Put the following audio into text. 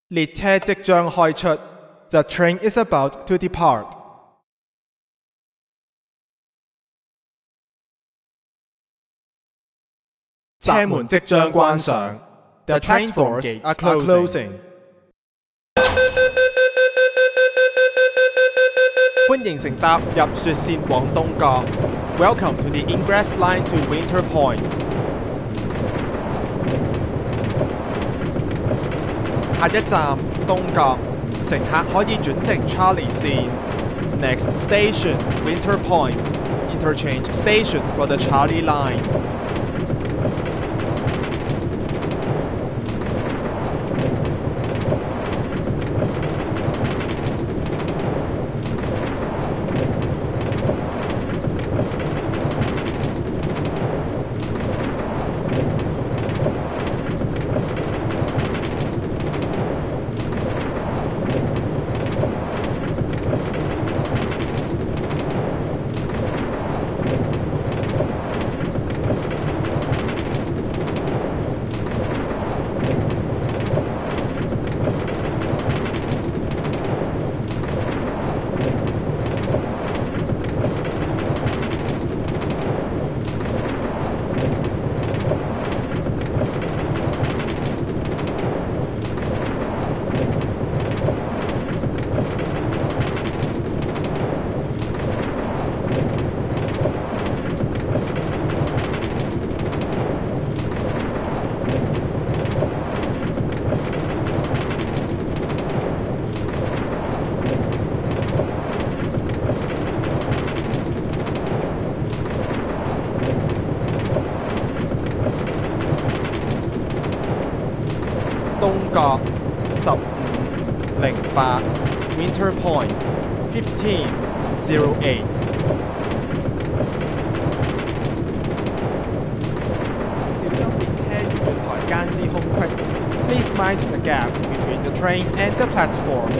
列車即將開出。The train is about to depart. 車門即將關上。The train doors are closing. 歡迎乘搭入雪線往東角。Welcome to the Ingress Line to Winter Point. 下一站東角，乘客可以轉乘 Charlie 線。Next station Winter Point. Interchange station for the Charlie Line. 東角1508 Winter Point 1508。小心列車與月台間之空隙。Please mind the gap between the train and the platform.